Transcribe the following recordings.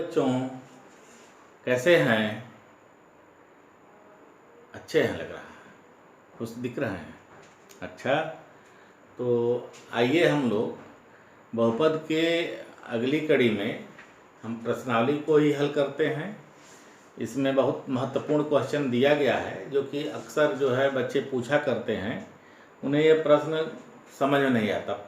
बच्चों, कैसे हैं? अच्छे हैं लग रहा है, खुश दिख रहे हैं। अच्छा, तो आइए हम लोग बहुपद के अगली कड़ी में हम प्रश्नावली को ही हल करते हैं। इसमें बहुत महत्वपूर्ण क्वेश्चन दिया गया है जो कि अक्सर जो है बच्चे पूछा करते हैं, उन्हें ये प्रश्न समझ में नहीं आता।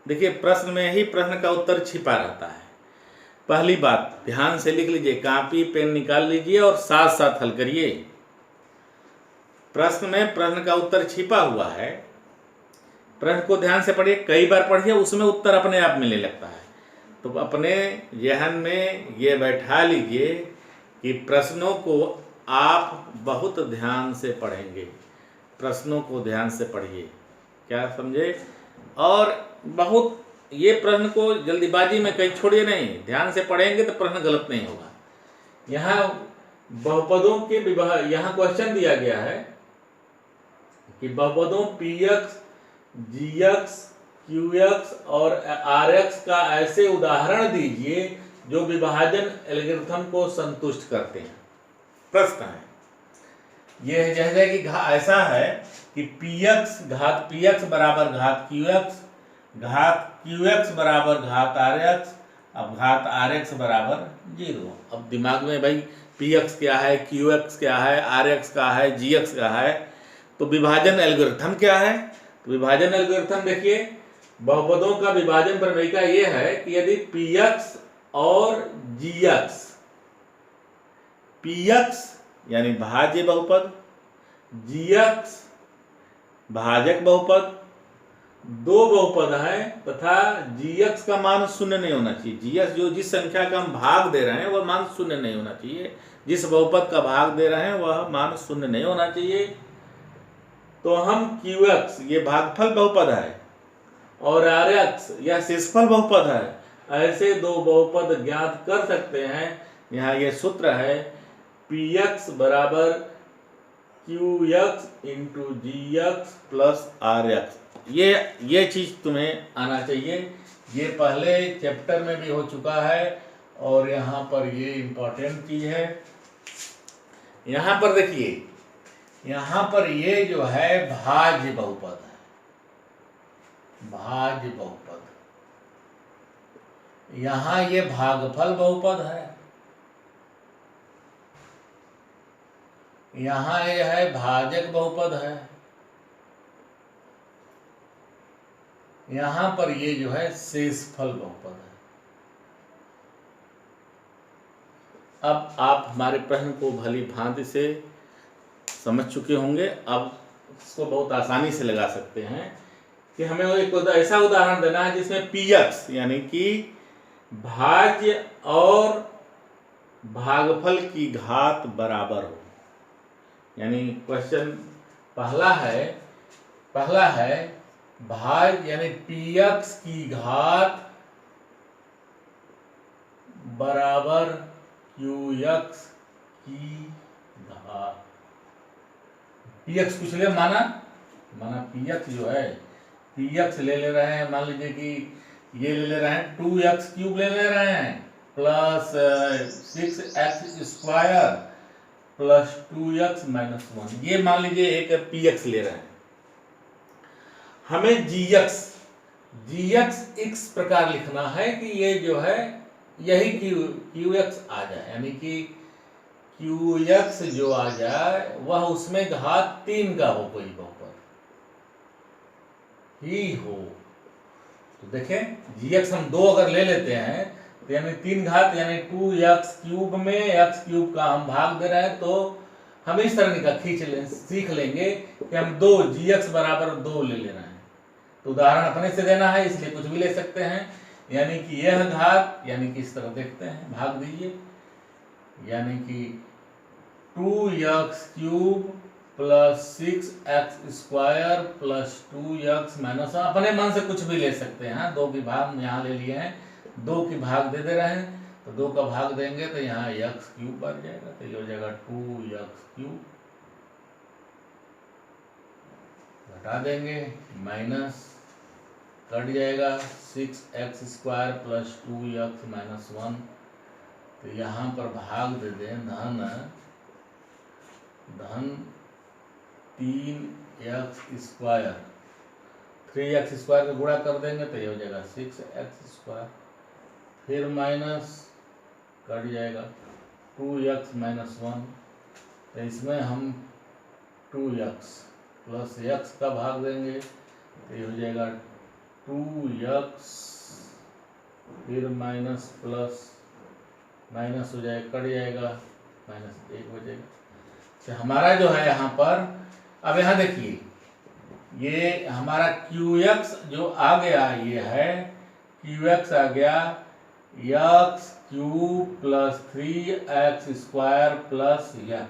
देखिए, प्रश्न में ही प्रश्न का उत्तर छिपा रहता है। पहली बात ध्यान से लिख लीजिए, कॉपी पेन निकाल लीजिए और साथ साथ हल करिए। प्रश्न में प्रश्न का उत्तर छिपा हुआ है। प्रश्न को ध्यान से पढ़िए, कई बार पढ़िए, उसमें उत्तर अपने आप मिलने लगता है। तो अपने जहन में ये बैठा लीजिए कि प्रश्नों को आप बहुत ध्यान से पढ़ेंगे। प्रश्नों को ध्यान से पढ़िए, क्या समझे? और बहुत ये प्रश्न को जल्दीबाजी में कहीं छोड़िए नहीं, ध्यान से पढ़ेंगे तो प्रश्न गलत नहीं होगा। यहाँ बहुपदों के विभाग, यहाँ क्वेश्चन दिया गया है कि बहुपदों px, gx, qx और rx का ऐसे उदाहरण दीजिए जो विभाजन एल्गोरिथम को संतुष्ट करते हैं। प्रश्न है यह, जैसे कि ऐसा है कि px घात px बराबर घात qx बराबर घात rx, अब घात rx बराबर 0। अब दिमाग में भाई px क्या है, qx क्या है, rx का है, gx का है, तो विभाजन एल्गोरिथम क्या है? तो विभाजन एल्गोरिथम देखिए, बहुपदों का विभाजन प्रमेयिका ये है कि यदि px और gx, px यानी भाज्य बहुपद, gx भाजक बहुपद, दो बहुपद है तथा gx का मान शून्य नहीं होना चाहिए। gx जो जिस संख्या का हम भाग दे रहे हैं वह मान शून्य नहीं होना चाहिए। जिस बहुपद का भाग दे रहे हैं वह मान शून्य नहीं होना चाहिए। तो हम qx ये भागफल बहुपद है और rx यह शेषफल बहुपद है, ऐसे दो बहुपद ज्ञात कर सकते हैं। यहाँ ये सूत्र है px बराबर qx into gx plus rx। ये चीज तुम्हें आना चाहिए। ये पहले चैप्टर में भी हो चुका है और यहाँ पर ये इंपॉर्टेंट चीज है। यहाँ पर देखिए, यहाँ पर ये जो है भाज्य बहुपद है, भाज्य बहुपद। यहाँ ये भागफल बहुपद है, यहाँ ये है भाजक बहुपद है, यहाँ पर ये जो है शेषफल बहुपद है। अब आप हमारे प्रश्न को भली भांति से समझ चुके होंगे। अब इसको बहुत आसानी से लगा सकते हैं कि हमें एक ऐसा उदाहरण देना है जिसमें px यानी कि भाज्य और भागफल की घात बराबर हो। यानी क्वेश्चन पहला है भाज्य यानी px की घात बराबर qx की घात। px कुछ ले माना px जो है, px ले रहे हैं, मान लीजिए कि ये ले रहे हैं 2x क्यूब ले रहे हैं plus 6x square plus 2x minus 1, ये मान लीजिए एक px ले रहे हैं। हमें gx इस प्रकार लिखना है कि ये जो है यही qx आ जाए, यानी कि qx जो आ जाए वह उसमें घात 3 का हो, कोई बहुपद ही हो। तो देखें gx हम 2 अगर ले लेते हैं तो यानी 3 घात यानी 2x क्यूब में x क्यूब का हम भाग दे रहे हैं, तो हम इस तरह का सीख लेंगे कि हम 2 gx बराबर 2 ले रहे हैं। तो उदाहरण अपने से देना है इसलिए कुछ भी ले सकते हैं, यानी कि यह घात, यानी कि इस तरह देखते हैं, भाग दीजिए, यानी कि 2x cube plus 6x square plus 2x minus, अपने मन से कुछ भी ले सकते हैं। 2 की भाग यहाँ ले लिए हैं, 2 की भाग दे रहे हैं, तो 2 का भाग देंगे तो यहाँ x क्यूब बन जाएगा, तो ये हो जाएगा 2x क्यूब, घटा देंगे, माइनस कट जाएगा 6x square plus 2x minus 1, तो यहाँ पर भाग दे दें धन 3x², 3x² का गुणा कर देंगे तो ये हो जाएगा 6x², फिर माइनस कट जाएगा 2x - 1, तो इसमें हम 2x प्लस x का भाग देंगे तो ये हो जाएगा 2x, फिर माइनस प्लस माइनस हो जाएगा, कट जाएगा, -1 हो जाएगा। तो हमारा जो है यहाँ पर, अब यहाँ देखिए ये हमारा QX जो आ गया, ये है QX आ गया x³ + 3x² + x।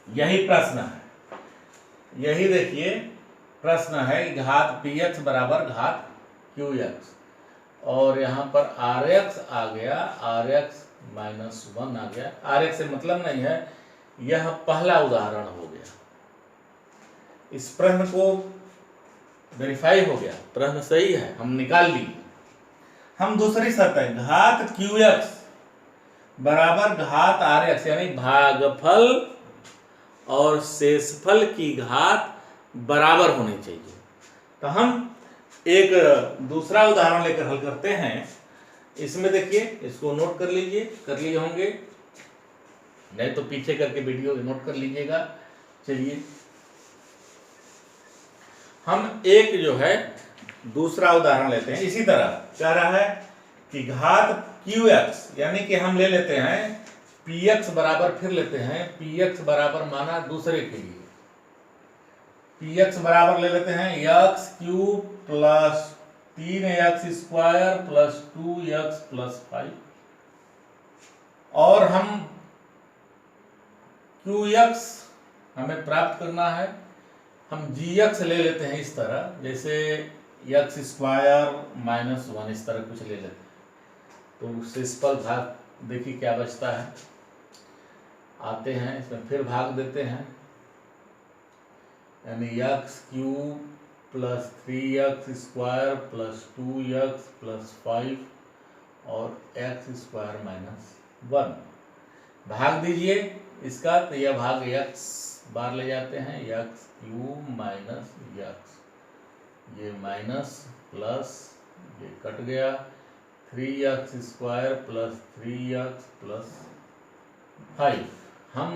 यही प्रश्न है, यही देखिए प्रश्न है, घात px बराबर घात QX, और यहाँ पर Rx आ गया, Rx - 1 आ गया। Rx से मतलब नहीं है, यह पहला उदाहरण हो गया। इस प्रश्न को वेरीफाई हो गया, प्रश्न सही है, हम निकाल लिए। हम दूसरी शर्त है, घात QX बराबर घात Rx, यानी भागफल और शेषफल की घात बराबर होनी चाहिए। तो हम एक दूसरा उदाहरण लेकर हल करते हैं। इसमें देखिए, इसको नोट कर लीजिए, कर लिए होंगे, नहीं तो पीछे करके वीडियो नोट कर लीजिएगा। चलिए हम एक जो है दूसरा उदाहरण लेते हैं। इसी तरह कह रहा है कि घात QX, यानी कि हम ले लेते हैं PX बराबर, फिर लेते हैं PX बराबर माना दूसरे के लिए, PX बराबर ले लेते हैं x³ + 3x² + 2x + 5, और हम QX हमें प्राप्त करना है, हम GX ले लेते हैं इस तरह, जैसे x² - 1 इस तरह कुछ ले लेते हैं। तो शेषफल भाग देखिए क्या बचता है, आते हैं इसमें फिर भाग देते हैं, यानी x³ + 3x² + 2x + 5 और x² - 1 भाग दीजिए इसका, तो यह भाग x बार ले जाते हैं, x³ - x, ये माइनस प्लस ये कट गया, 3x² + 3x + 5, हम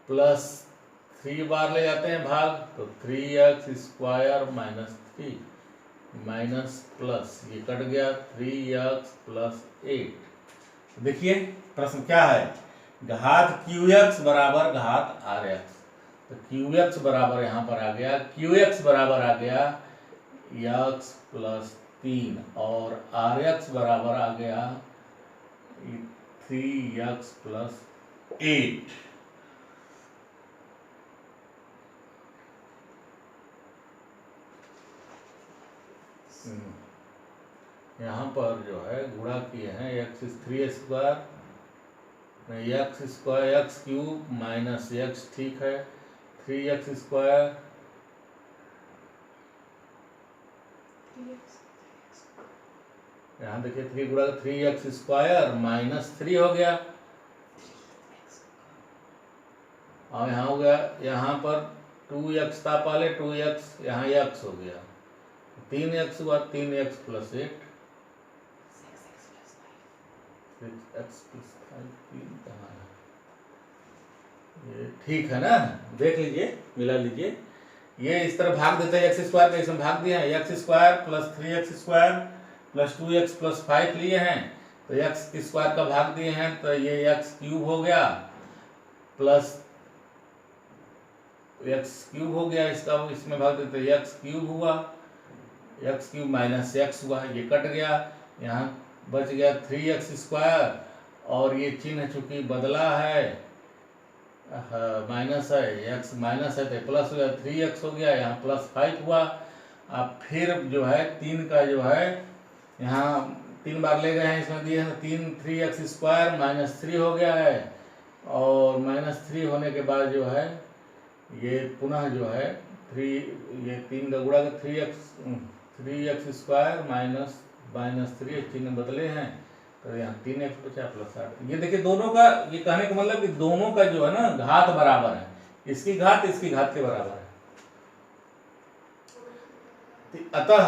+3 बार ले जाते हैं भाग, तो 3x² - 3 माइनस प्लस ये कट गया, 3x + 8। देखिए प्रश्न क्या है, घात QX बराबर घात RX, तो QX बराबर यहाँ पर आ गया, QX बराबर आ गया x + 3 और RX बराबर आ गया 3x + 8। यहाँ पर जो है गुणा किए हैं, x² x³ - x, ठीक है, 3x², यहाँ देखिए 3 गुणा 3x² - 3 हो गया, और यहाँ हो गया, यहाँ पर 2x था पहले, 2x यहाँ x हो गया, 3x हुआ, 3x + 8, 6x + 5, 3 कहाँ है, ये ठीक है ना, देख लीजिए, मिला लीजिए। ये इस तरह भाग देते हैं, x² का इसमें भाग दिया है, x² + 3x² + 2x + 5 लिए हैं, तो x² का भाग दिए हैं, तो ये x³ हो गया, प्लस x³ हो गया, इसका इसमें भाग देते x³ हुआ, x³ - x हुआ, ये कट गया, यहाँ बच गया 3x², और ये चिन्ह चूंकि बदला है, माइनस है, x माइनस है तो प्लस हो गया, 3x हो गया, यहाँ +5 हुआ। अब फिर जो है 3 का जो है यहाँ 3 बार ले गए हैं, इसमें दिए हैं 3x² - 3 हो गया है, और -3 होने के बाद जो है ये पुनः जो है 3, ये 3 का गुणा 3x² - -3 चिन्ह बदले हैं, तो यहाँ 3x बचा प्लस 8। ये देखिए दोनों का, ये कहने का मतलब कि दोनों का जो है ना घात बराबर है, इसकी घात के बराबर है। तो अतः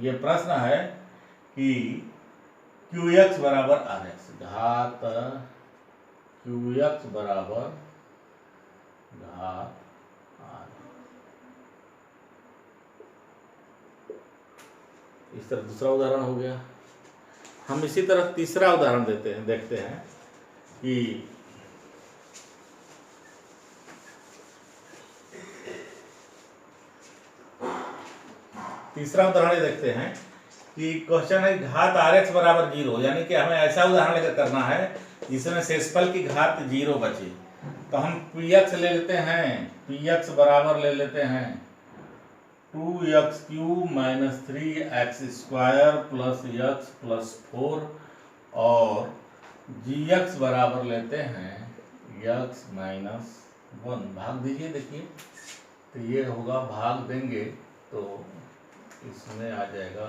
ये प्रश्न है कि qx बराबर rx, घात qx बराबर घात r। इस तरह दूसरा उदाहरण हो गया। हम इसी तरह तीसरा उदाहरण देखते हैं कि तीसरा उदाहरण देखते हैं कि क्वेश्चन है घात rx बराबर 0, यानी कि हमें ऐसा उदाहरण लेकर करना है जिसमें शेषफल की घात 0 बचे। तो हम px ले लेते हैं, px बराबर ले लेते हैं 2x³ minus 3x² plus x plus 4, और gx बराबर लेते हैं x माइनस 1। भाग दीजिए, देखिए तो ये होगा, भाग देंगे तो इसमें आ जाएगा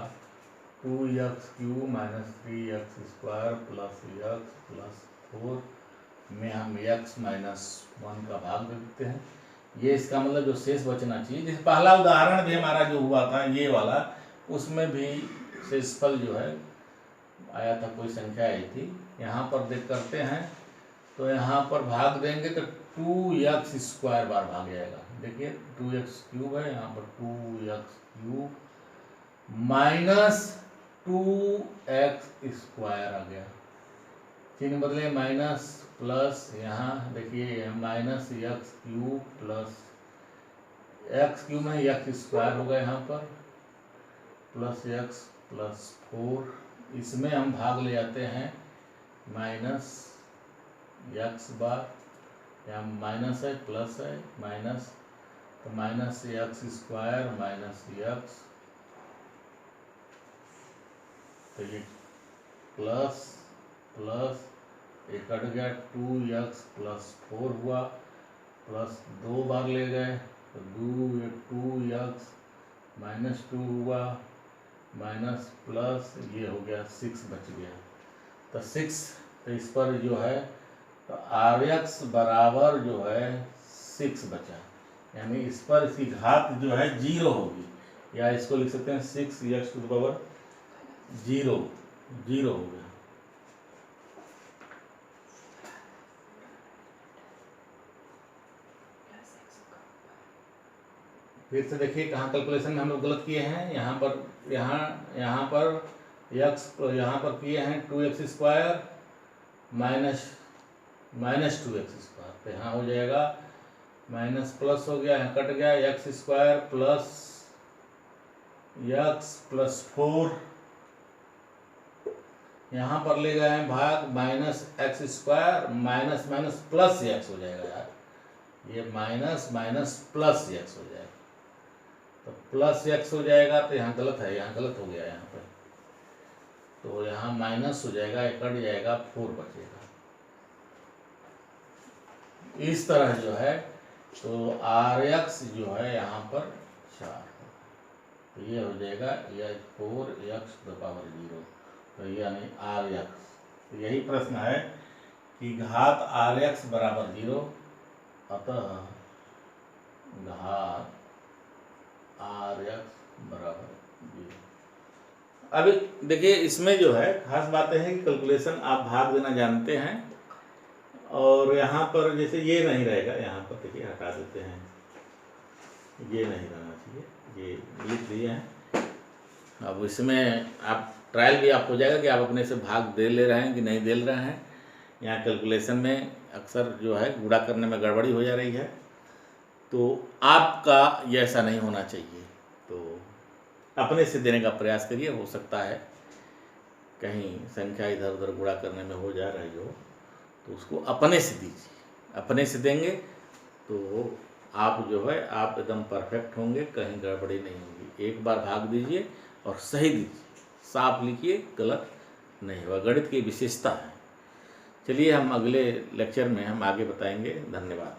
2x³ minus 3x² plus x plus 4 में हम x माइनस 1 का भाग दे देते हैं। ये इसका मतलब जो शेष बचना चाहिए, जैसे पहला उदाहरण भी हमारा जो हुआ था ये वाला, उसमें भी शेषफल जो है आया था, कोई संख्या आई थी। यहाँ पर देख करते हैं तो यहाँ पर भाग देंगे तो 2x² बार भाग जाएगा। देखिए 2x³ है, यहाँ पर 2x³ माइनस 2x² आ गया, चिन्ह बदले माइनस प्लस, यहाँ देखिए माइनस x³ प्लस x³ में x² होगा यहाँ पर, प्लस x प्लस 4। इसमें हम भाग ले जाते हैं माइनस x बार, यहाँ माइनस है प्लस है माइनस, तो माइनस x² माइनस x, तो ये प्लस प्लस एक कट गया, 2x प्लस 4 हुआ, प्लस 2 बार ले गए तो 2x माइनस 2 हुआ, माइनस प्लस ये हो गया 6 बच गया, तो 6। तो इस पर जो है तो rx बराबर जो है 6 बचा, यानी इस पर इसकी घात जो है 0 होगी, या इसको लिख सकते हैं 6x टू द पावर 0 हो गया। फिर से देखिए कहाँ कैलकुलेशन में हम लोग गलत किए हैं। यहाँ पर x, यहाँ पर किए हैं 2x² माइनस 2x², तो यहाँ हो जाएगा माइनस प्लस हो गया, यहाँ कट गया, x² प्लस x प्लस 4, यहाँ पर ले गए हैं भाग, minus x² minus minus plus x हो जाएगा यार, ये माइनस माइनस प्लस x हो जाएगा, तो प्लस x हो जाएगा, तो यहाँ गलत है, यहाँ गलत हो गया यहाँ पर, तो यहाँ माइनस हो जाएगा, ये कट जाएगा, 4 बचेगा। इस तरह जो है तो rx जो है यहाँ पर 4, तो ये हो जाएगा 4x टू द पावर 0, तो यानी rx। तो यही प्रश्न है कि घात rx बराबर 0, अतः घात rx बराबर 0। अभी देखिए इसमें जो है खास बात है कि कैलकुलेशन आप भाग देना जानते हैं, और यहाँ पर जैसे ये नहीं रहेगा, यहाँ पर देखिए हटा देते हैं, ये नहीं रहना चाहिए, ये लिख दिए हैं। अब इसमें आप ट्रायल भी आप हो जाएगा कि आप अपने से भाग दे ले रहे हैं कि नहीं दे रहे हैं। यहाँ कैलकुलेशन में अक्सर जो है गुणा करने में गड़बड़ी हो जा रही है, तो आपका ये ऐसा नहीं होना चाहिए, तो अपने से देने का प्रयास करिए। हो सकता है कहीं संख्या इधर उधर गुणा करने में हो जा रही हो, तो उसको अपने से दीजिए। अपने से देंगे तो आप जो है आप एकदम परफेक्ट होंगे, कहीं गड़बड़ी नहीं होगी। एक बार भाग दीजिए और सही दीजिए, साफ लिखिए, गलत नहीं होगा। गणित की विशेषता है। चलिए हम अगले लेक्चर में हम आगे बताएंगे। धन्यवाद।